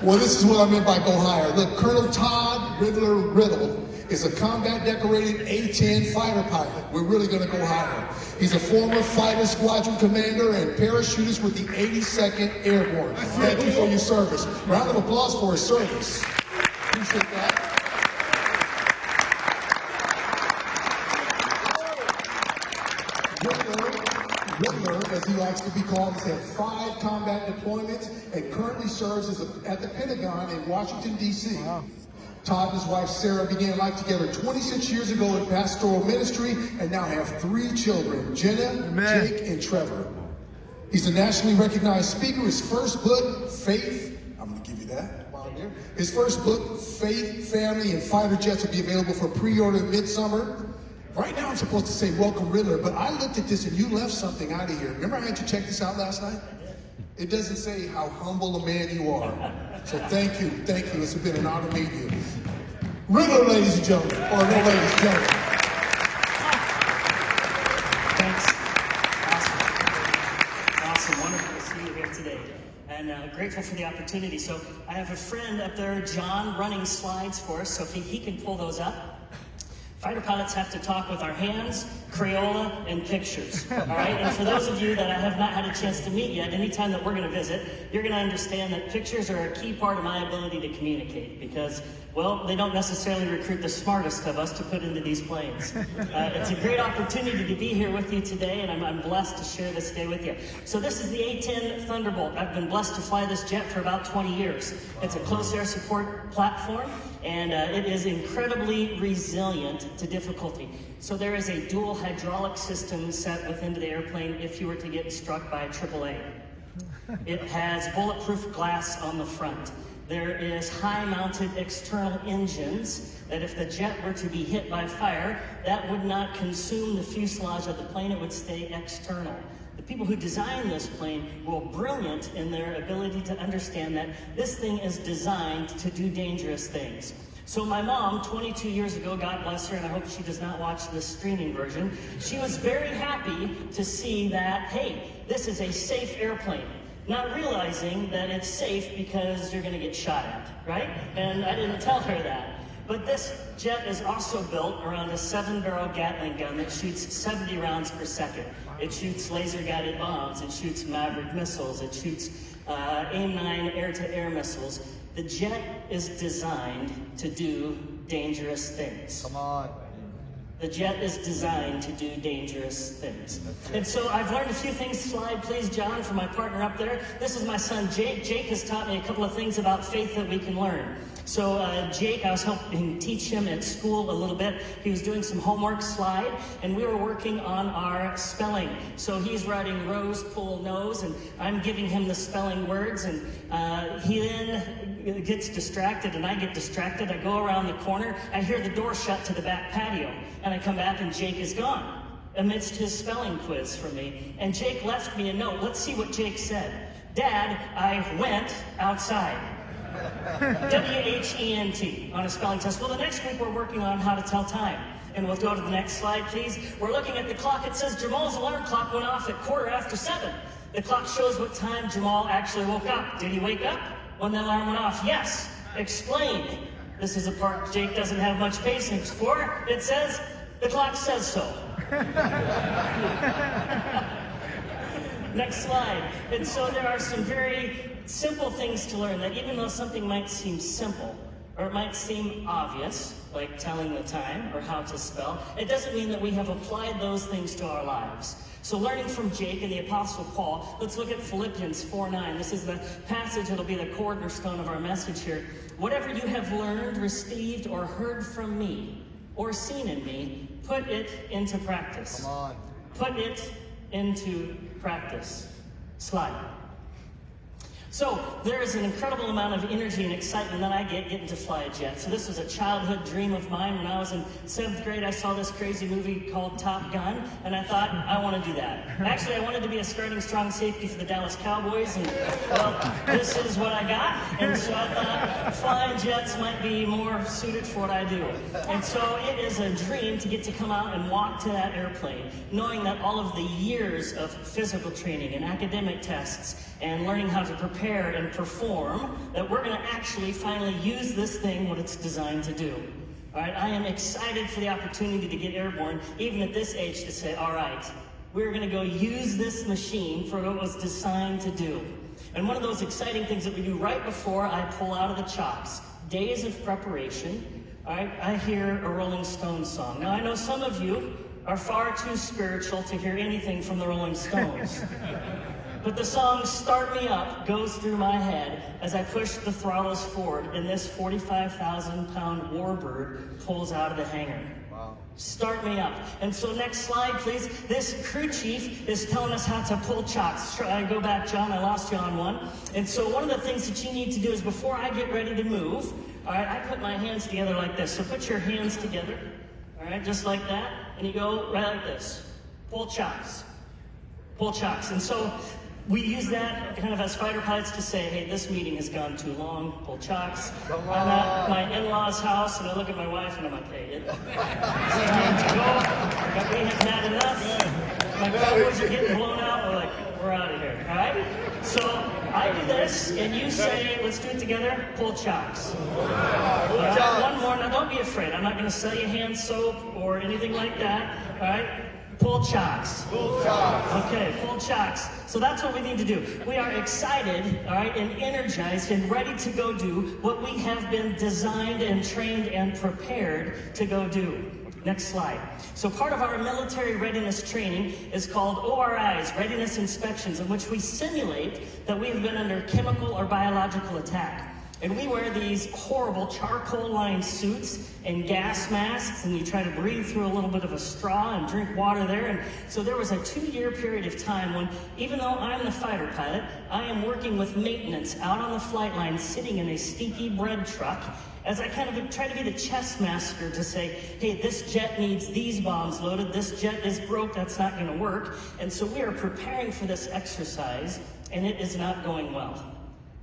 Well, this is what I meant by go higher. Look, Colonel Todd Riddler is a combat-decorated A-10 fighter pilot. We're really going to go higher. He's a former fighter squadron commander and parachutist with the 82nd Airborne. Thank you for your service. Round of applause for his service. Appreciate that. Riddler, as he likes to be called, has had 5 combat deployments and currently serves at the Pentagon in Washington, D.C. Wow. Todd and his wife Sarah began life together 26 years ago in pastoral ministry and now have 3 children, Jenna, Amen. Jake, and Trevor. He's a nationally recognized speaker. His first book, Faith, I'm going to give you that while I'm here. His first book, Faith, Family, and Fighter Jets will be available for pre-order midsummer. Right now I'm supposed to say welcome Riddler, but I looked at this and you left something out of here. Remember I had you check this out last night? It doesn't say how humble a man you are. So thank you. It's been an honor meeting you. Riddler, ladies and gentlemen, or no ladies and gentlemen. Thanks. Awesome. Wonderful to see you here today. And grateful for the opportunity. So I have a friend up there, John, running slides for us. So if he can pull those up. Fighter pilots have to talk with our hands, Crayola, and pictures, all right? And for those of you that I have not had a chance to meet yet, anytime that we're going to visit, you're going to understand that pictures are a key part of my ability to communicate because, well, they don't necessarily recruit the smartest of us to put into these planes. It's a great opportunity to be here with you today, and I'm blessed to share this day with you. So this is the A-10 Thunderbolt. I've been blessed to fly this jet for about 20 years. It's a close air support platform, and it is incredibly resilient to difficulty. So there is a dual hydraulic system set within the airplane if you were to get struck by a AAA. It has bulletproof glass on the front. There is high-mounted external engines that if the jet were to be hit by fire, that would not consume the fuselage of the plane, it would stay external. The people who designed this plane were brilliant in their ability to understand that this thing is designed to do dangerous things. So my mom, 22 years ago, God bless her, and I hope she does not watch this streaming version, she was very happy to see that, hey, this is a safe airplane. Not realizing that it's safe because you're going to get shot at, right? And I didn't tell her that. But this jet is also built around a 7-barrel Gatling gun that shoots 70 rounds per second. It shoots laser-guided bombs, it shoots Maverick missiles, it shoots AIM-9 air-to-air missiles. The jet is designed to do dangerous things. Come on. The jet is designed to do dangerous things. And so I've learned a few things. Slide, please, John, for my partner up there. This is my son, Jake. Jake has taught me a couple of things about faith that we can learn. So Jake, I was helping teach him at school a little bit. He was doing some homework, slide, and we were working on our spelling. So he's writing rose, pool, nose, and I'm giving him the spelling words, and he then gets distracted, and I get distracted. I go around the corner, I hear the door shut to the back patio, and I come back and Jake is gone amidst his spelling quiz for me. And Jake left me a note. Let's see what Jake said. Dad, I went outside. W-H-E-N-T on a spelling test. Well, the next week we're working on how to tell time. And we'll go to the next slide, please. We're looking at the clock. It says Jamal's alarm clock went off at 7:15. The clock shows what time Jamal actually woke up. Did he wake up when the alarm went off? Yes. Explain. This is a part Jake doesn't have much patience for. It says, the clock says so. Next slide. And so there are some very simple things to learn that even though something might seem simple, or it might seem obvious, like telling the time or how to spell, it doesn't mean that we have applied those things to our lives. So learning from Jake and the Apostle Paul, let's look at Philippians 4:9. This is the passage that'll be the cornerstone of our message here. Whatever you have learned, received, or heard from me, or seen in me, put it into practice. Come on. Put it into practice. Slide. So there is an incredible amount of energy and excitement that I get getting to fly a jet. So this was a childhood dream of mine. When I was in 7th grade, I saw this crazy movie called Top Gun, and I thought, I want to do that. Actually, I wanted to be a starting strong safety for the Dallas Cowboys, and well, this is what I got. And so I thought flying jets might be more suited for what I do. And so it is a dream to get to come out and walk to that airplane, knowing that all of the years of physical training and academic tests and learning how to prepare and perform, that we're going to actually finally use this thing what it's designed to do. All right, I am excited for the opportunity to get airborne, even at this age, to say, all right, we're going to go use this machine for what it was designed to do. And one of those exciting things that we do right before I pull out of the chocks, days of preparation, all right, I hear a Rolling Stones song. Now, I know some of you are far too spiritual to hear anything from the Rolling Stones. But the song Start Me Up goes through my head as I push the throttles forward and this 45,000-pound warbird pulls out of the hangar. Wow. Start me up. And so next slide, please. This crew chief is telling us how to pull chocks. Go back, John. I lost you on one. And so one of the things that you need to do is before I get ready to move, all right, I put my hands together like this. So put your hands together, all right, just like that. And you go right like this. Pull chocks. Pull chocks. And so we use that kind of as fighter pilots to say, hey, this meeting has gone too long, pull chocks. I'm at my in-laws' house, and I look at my wife, and I'm like, hey, it's time to go. We have had enough. My cowboys are getting blown out. We're like, we're out of here, all right? So I do this, and you say, let's do it together, pull chocks. One more. Now, don't be afraid. I'm not going to sell you hand soap or anything like that, all right? Pull chocks. Pull chocks. Okay, pull chocks. So that's what we need to do. We are excited, all right, and energized and ready to go do what we have been designed and trained and prepared to go do. Next slide. So part of our military readiness training is called ORIs, Readiness Inspections, in which we simulate that we have been under chemical or biological attack. And we wear these horrible charcoal-lined suits and gas masks, and you try to breathe through a little bit of a straw and drink water there. And so there was a 2-year period of time when, even though I'm the fighter pilot, I am working with maintenance out on the flight line, sitting in a stinky bread truck, as I kind of try to be the chess master to say, hey, this jet needs these bombs loaded, this jet is broke, that's not going to work. And so we are preparing for this exercise, and it is not going well.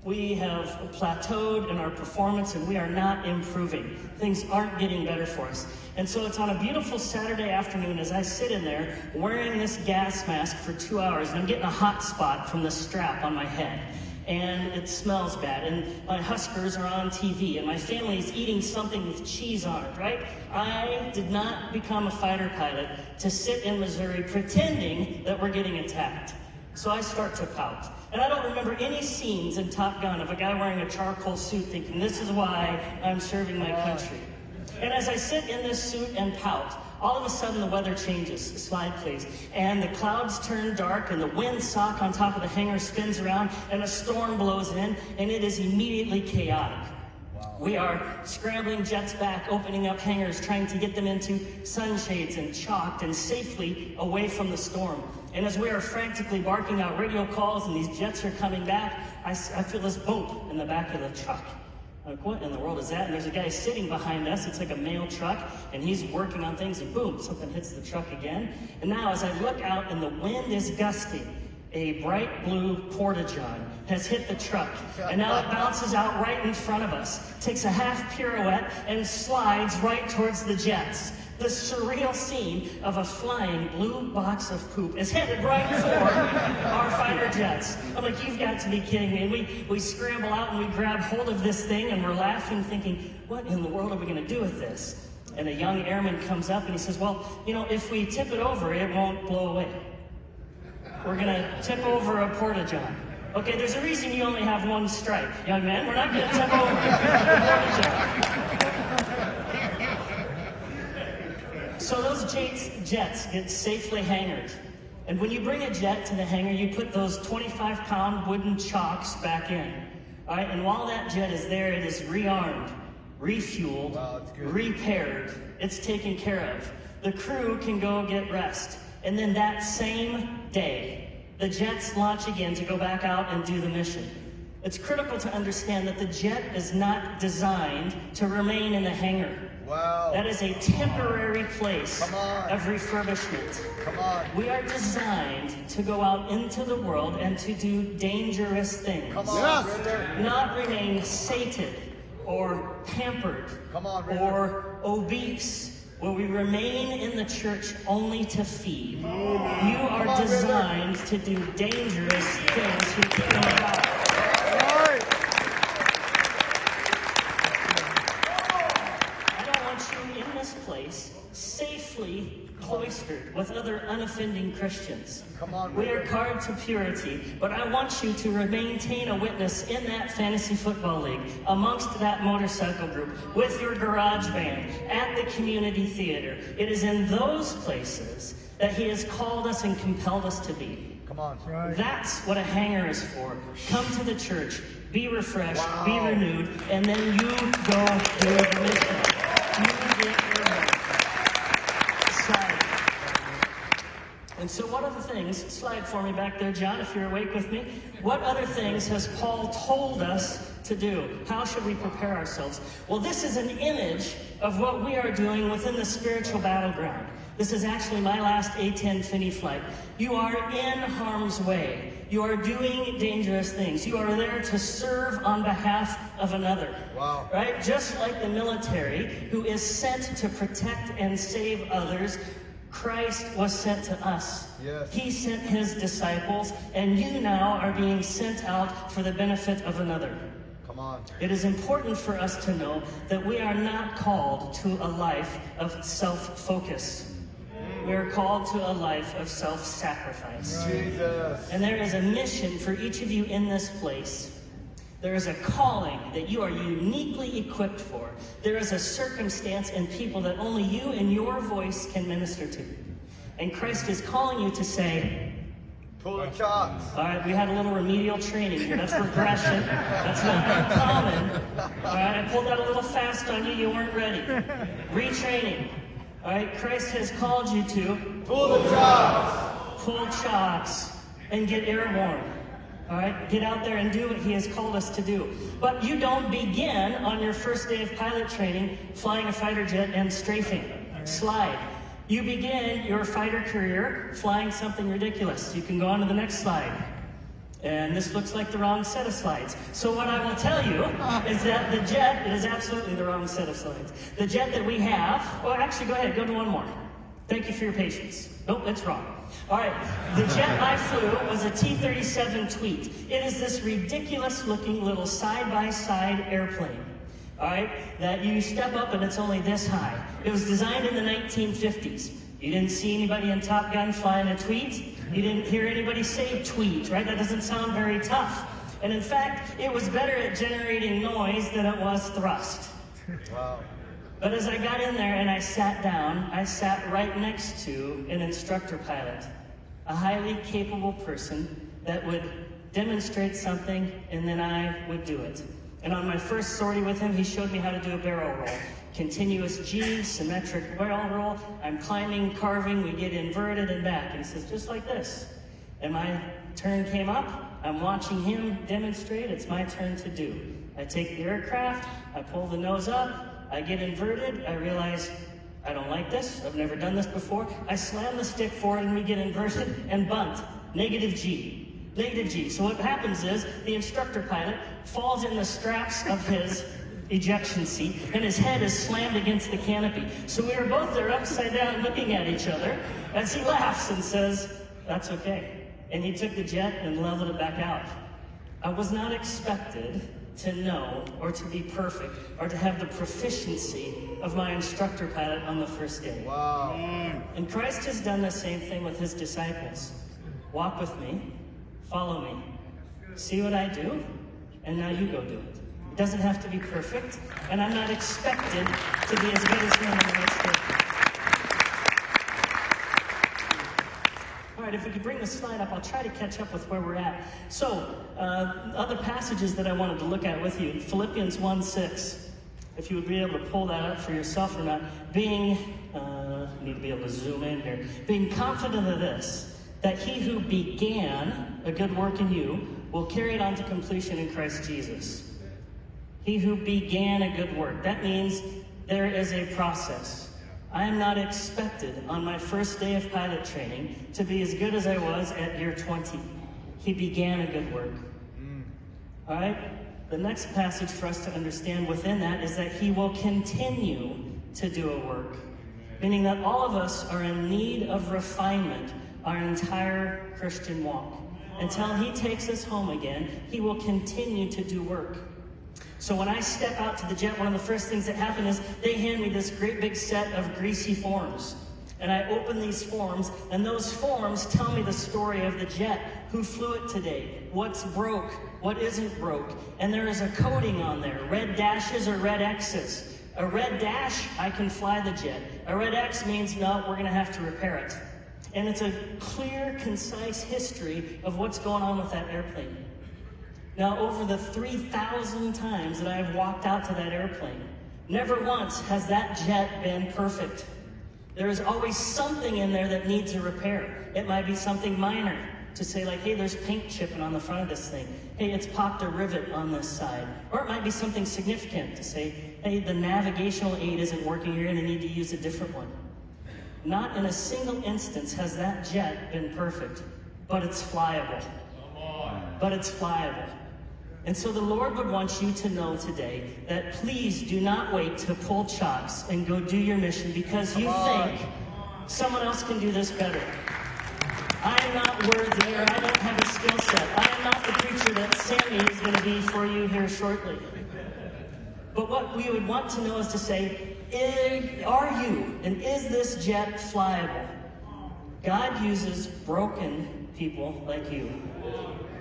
We have plateaued in our performance, and we are not improving. Things aren't getting better for us. And so it's on a beautiful Saturday afternoon as I sit in there wearing this gas mask for 2 hours, and I'm getting a hot spot from the strap on my head. And it smells bad, and my Huskers are on TV, and my family is eating something with cheese on it, right? I did not become a fighter pilot to sit in Missouri pretending that we're getting attacked. So I start to pout. And I don't remember any scenes in Top Gun of a guy wearing a charcoal suit thinking, this is why I'm serving my country. And as I sit in this suit and pout, all of a sudden the weather changes. Slide, please. And the clouds turn dark, and the windsock on top of the hangar spins around, and a storm blows in, and it is immediately chaotic. We are scrambling jets back, opening up hangars, trying to get them into sunshades and chalked and safely away from the storm. And as we are frantically barking out radio calls and these jets are coming back, I feel this bump in the back of the truck. Like, what in the world is that? And there's a guy sitting behind us. It's like a mail truck, and he's working on things, and boom, something hits the truck again. And now as I look out and the wind is gusting, a bright blue Porta-John has hit the truck, and now it bounces out right in front of us, takes a half pirouette, and slides right towards the jets. The surreal scene of a flying blue box of poop is headed right for our fighter jets. I'm like, you've got to be kidding me. And we scramble out and we grab hold of this thing, and we're laughing, thinking, what in the world are we going to do with this? And a young airman comes up and he says, well, you know, if we tip it over, it won't blow away. We're going to tip over a Porta-John. Okay, there's a reason you only have one stripe, young man. We're not going to tip over a Porta-John. So those jets get safely hangared. And when you bring a jet to the hangar, you put those 25-pound wooden chocks back in. All right, and while that jet is there, it is rearmed, refueled, repaired. It's taken care of. The crew can go get rest. And then that same day, the jets launch again to go back out and do the mission. It's critical to understand that the jet is not designed to remain in the hangar. Wow. That is a temporary place of refurbishment. Come on. We are designed to go out into the world and to do dangerous things. Come on, yes. Not remain sated or pampered or obese. Will we remain in the church only to feed? You are designed to do dangerous things with the kingdom of God. cloistered with other unoffending Christians. Come on, We are brother. called to purity, but I want you to maintain a witness in that fantasy football league, amongst that motorcycle group, with your garage band, at the community theater. It is in those places that he has called us and compelled us to be. Come on. That's what a hangar is for. Come to the church, be refreshed, be Wow. renewed, and then you go do the mission. You get your slide. And so what other things, slide for me back there, John, if you're awake with me. What other things has Paul told us to do? How should we prepare ourselves? Well, this is an image of what we are doing within the spiritual battleground. This is actually my last A-10 Finney flight. You are in harm's way. You are doing dangerous things. You are there to serve on behalf of another. Wow. Right? Just like the military, who is sent to protect and save others, Christ was sent to us. Yes. He sent his disciples, and you now are being sent out for the benefit of another. Come on. It is important for us to know that we are not called to a life of self-focus. We are called to a life of self-sacrifice. Jesus. And there is a mission for each of you in this place. There is a calling that you are uniquely equipped for. There is a circumstance and people that only you and your voice can minister to. And Christ is calling you to say, Pull the chocks. all right, we had a little remedial training here. That's regression. That's not uncommon. All right, I pulled that a little fast on you. You weren't ready. Retraining. All right, Christ has called you to Pull the chocks. pull chocks and get airborne. All right, get out there and do what he has called us to do. But you don't begin on your first day of pilot training flying a fighter jet and strafing. Slide. You begin your fighter career flying something ridiculous. You can go on to the next slide. And this looks like the wrong set of slides. So what I will tell you is that the jet, it is absolutely the wrong set of slides. The jet that we have, well, actually, go ahead, go to one more. Thank you for your patience. Nope, that's wrong. All right, the jet I flew was a T-37 Tweet. It is this ridiculous-looking little side-by-side airplane. All right, that you step up and it's only this high. It was designed in the 1950s. You didn't see anybody in Top Gun flying a Tweet. You didn't hear anybody say tweet, right? That doesn't sound very tough. And in fact, it was better at generating noise than it was thrust. Wow. But as I got in there and I sat down, I sat right next to an instructor pilot, a highly capable person that would demonstrate something and then I would do it. And on my first sortie with him, he showed me how to do a barrel roll. Continuous G, symmetric barrel roll. I'm climbing, carving, we get inverted and back. And he says, just like this. And my turn came up. I'm watching him demonstrate. It's my turn to do. I take the aircraft, I pull the nose up, I get inverted, I realize I don't like this, I've never done this before. I slam the stick forward and we get inverted and bunt. Negative G. Negative G. So what happens is the instructor pilot falls in the straps of his ejection seat and his head is slammed against the canopy. So we were both there upside down looking at each other as he laughs and says, that's okay. And he took the jet and leveled it back out. I was not expected to know or to be perfect or to have the proficiency of my instructor pilot on the first day. Wow. And Christ has done the same thing with his disciples. Walk with me, follow me, see what I do, and now you go do it. It doesn't have to be perfect, and I'm not expected to be as good as him on the next day. All right, if we could bring the slide up, I'll try to catch up with where we're at. So, other passages that I wanted to look at with you. Philippians 1:6. If you would be able to pull that up for yourself or not. Being, need to be able to zoom in here. Being confident of this, that he who began a good work in you will carry it on to completion in Christ Jesus. He who began a good work. That means there is a process. I am not expected on my first day of pilot training to be as good as I was at year 20. He began a good work. All right? The next passage for us to understand within that is that he will continue to do a work. Meaning that all of us are in need of refinement our entire Christian walk. Until he takes us home again, he will continue to do work. So when I step out to the jet, one of the first things that happen is they hand me this great big set of greasy forms. And I open these forms, and those forms tell me the story of the jet, who flew it today, what's broke, what isn't broke. And there is a coding on there, red dashes or red X's. A red dash, I can fly the jet. A red X means, no, we're gonna have to repair it. And it's a clear, concise history of what's going on with that airplane. Now, over the 3,000 times that I have walked out to that airplane, never once has that jet been perfect. There is always something in there that needs a repair. It might be something minor, to say like, hey, there's paint chipping on the front of this thing. Hey, it's popped a rivet on this side. Or it might be something significant, to say, hey, the navigational aid isn't working, you're gonna need to use a different one. Not in a single instance has that jet been perfect, but it's flyable. But it's flyable. And so the Lord would want you to know today that please do not wait to pull chocks and go do your mission because you think someone else can do this better. I am not worthy, or I don't have a skill set. I am not the preacher that Sammy is going to be for you here shortly. But what we would want to know is to say, are you, and is this jet flyable? God uses broken people like you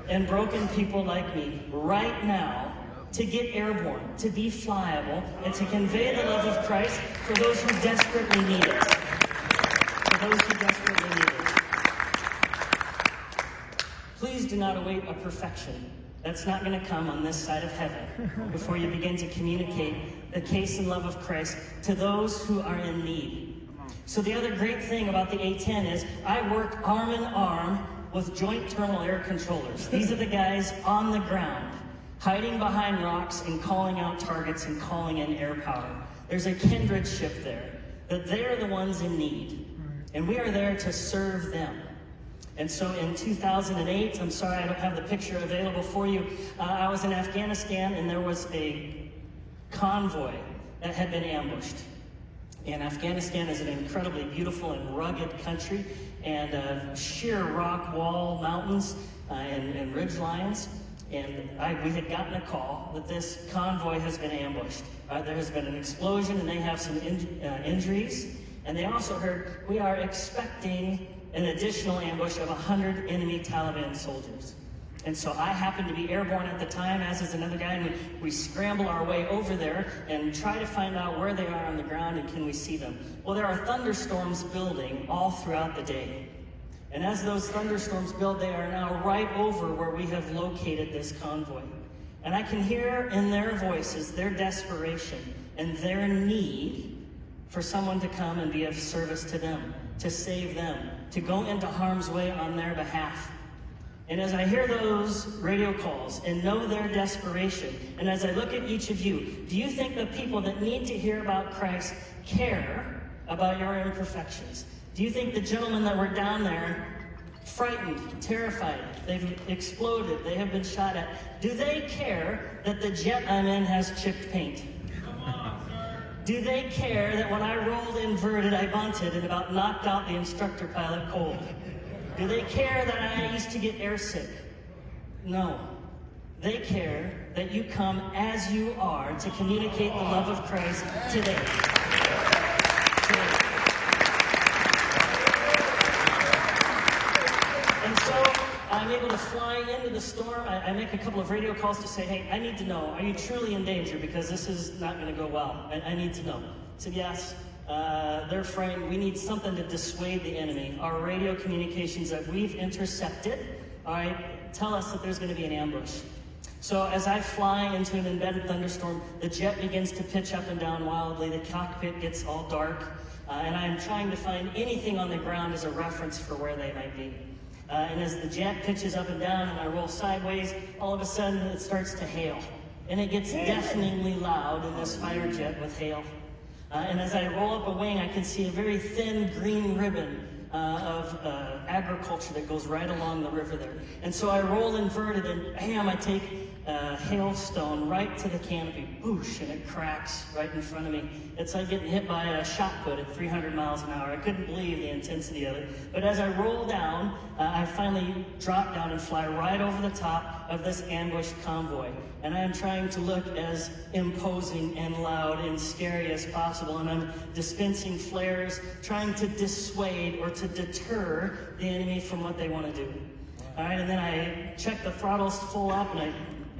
and broken people like me right now to get airborne, to be flyable, and to convey the love of Christ for those who desperately need it. For those who desperately need it. Please do not await a perfection. That's not going to come on this side of heaven before you begin to communicate the case and love of Christ to those who are in need. So the other great thing about the A-10 is I work arm in arm with joint terminal air controllers. These are the guys on the ground, hiding behind rocks and calling out targets and calling in air power. There's a kindred ship there, that they're the ones in need. And we are there to serve them. And so in 2008, I'm sorry I don't have the picture available for you, I was in Afghanistan and there was a convoy that had been ambushed. And Afghanistan is an incredibly beautiful and rugged country, and sheer rock wall mountains and ridge lines. And we had gotten a call that this convoy has been ambushed. There has been an explosion and they have some injuries. And they also heard, we are expecting an additional ambush of 100 enemy Taliban soldiers. And so I happened to be airborne at the time, as is another guy, and we scramble our way over there and try to find out where they are on the ground and can we see them. Well, there are thunderstorms building all throughout the day. And as those thunderstorms build, they are now right over where we have located this convoy. And I can hear in their voices their desperation and their need for someone to come and be of service to them, to save them, to go into harm's way on their behalf. And as I hear those radio calls and know their desperation, and as I look at each of you, do you think the people that need to hear about Christ care about your imperfections? Do you think the gentlemen that were down there, frightened, terrified, they've exploded, they have been shot at, do they care that the jet I'm in has chipped paint? Do they care that when I rolled inverted, I bunted and about knocked out the instructor pilot cold? Do they care that I used to get airsick? No. They care that you come as you are to communicate the love of Christ today. And so I'm able to fly into the storm. I make a couple of radio calls to say, hey, I need to know, are you truly in danger? Because this is not going to go well. I need to know. I said, yes. They're frightened. We need something to dissuade the enemy. Our radio communications that we've intercepted, all right, tell us that there's going to be an ambush. So as I fly into an embedded thunderstorm, the jet begins to pitch up and down wildly. The cockpit gets all dark, and I'm trying to find anything on the ground as a reference for where they might be. And as the jet pitches up and down and I roll sideways, all of a sudden it starts to hail. And it gets deafeningly loud in this fighter jet with hail. And as I roll up a wing, I can see a very thin green ribbon of agriculture that goes right along the river there. And so I roll inverted and bam, I take a hailstone right to the canopy, boosh, and it cracks right in front of me. It's like getting hit by a shot put at 300 miles an hour. I couldn't believe the intensity of it. But as I roll down, I finally drop down and fly right over the top of this ambushed convoy. And I am trying to look as imposing and loud and scary as possible. And I'm dispensing flares, trying to dissuade or to deter the enemy from what they want to do. All right, and then I check the throttles full up and I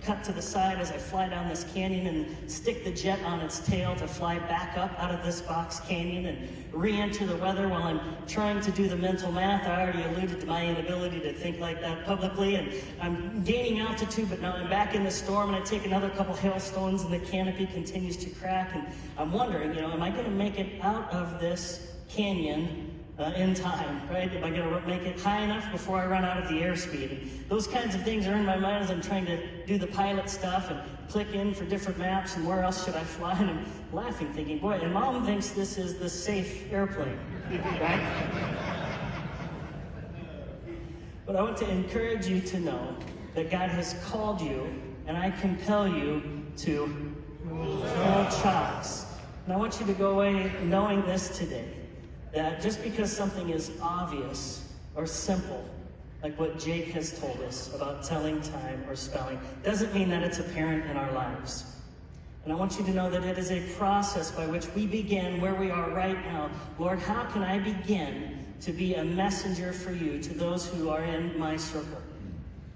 cut to the side as I fly down this canyon and stick the jet on its tail to fly back up out of this box canyon and re-enter the weather while I'm trying to do the mental math. I already alluded to my inability to think like that publicly, and I'm gaining altitude, but now I'm back in the storm, and I take another couple hailstones and the canopy continues to crack, and I'm wondering, am I going to make it out of this canyon in time, right? Am I going to make it high enough before I run out of the airspeed? And those kinds of things are in my mind as I'm trying to do the pilot stuff and click in for different maps and where else should I fly, and I'm laughing thinking, boy, and Mom thinks this is the safe airplane, right? But I want to encourage you to know that God has called you, and I compel you to pull chocks. And I want you to go away knowing this today, that just because something is obvious or simple, like what Jake has told us about telling time or spelling, doesn't mean that it's apparent in our lives. And I want you to know that it is a process by which we begin where we are right now. Lord, how can I begin to be a messenger for you to those who are in my circle?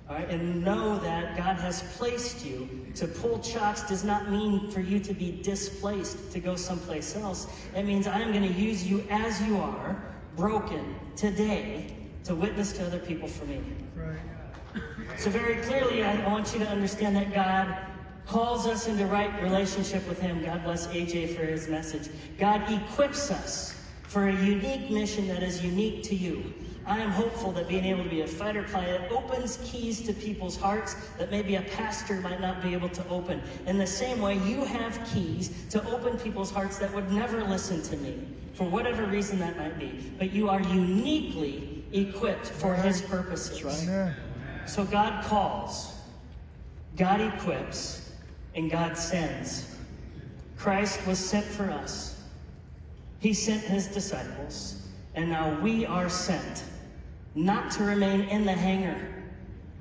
All right, and know that God has placed you. To pull chocks does not mean for you to be displaced, to go someplace else. It means I'm going to use you as you are, broken, today, to witness to other people for me. Right. So very clearly, I want you to understand that God calls us into right relationship with Him. God bless AJ for his message. God equips us for a unique mission that is unique to you. I am hopeful that being able to be a fighter pilot opens keys to people's hearts that maybe a pastor might not be able to open. In the same way, you have keys to open people's hearts that would never listen to me, for whatever reason that might be. But you are uniquely equipped for His purposes. Right. So God calls, God equips, and God sends. Christ was sent for us. He sent His disciples, and now we are sent. Not to remain in the hangar.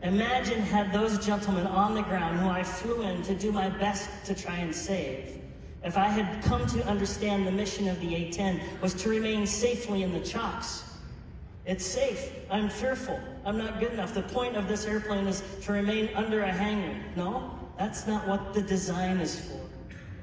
Imagine had those gentlemen on the ground who I flew in to do my best to try and save. If I had come to understand the mission of the A-10 was to remain safely in the chocks. It's safe. I'm fearful. I'm not good enough. The point of this airplane is to remain under a hangar. No, that's not what the design is for.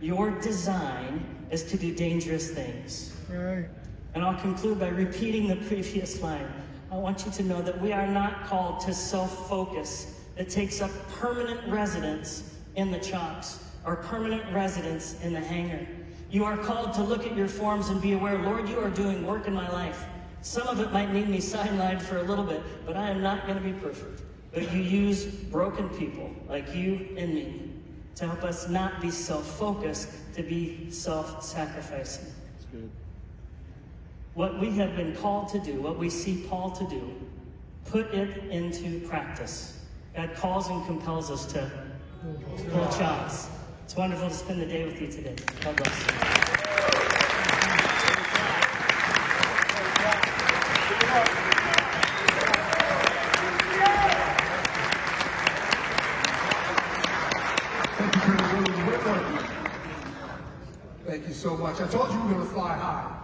Your design is to do dangerous things. Right. And I'll conclude by repeating the previous line. I want you to know that we are not called to self-focus that takes up permanent residence in the chocks or permanent residence in the hangar. You are called to look at your forms and be aware, Lord, you are doing work in my life. Some of it might need me sidelined for a little bit, but I am not going to be perfect. But you use broken people like you and me to help us not be self-focused, to be self-sacrificing. That's good. What we have been called to do, what we see Paul to do, put it into practice. God calls and compels us to pull chocks. It's wonderful to spend the day with you today. God bless you. Thank you so much. I told you we were going to fly high.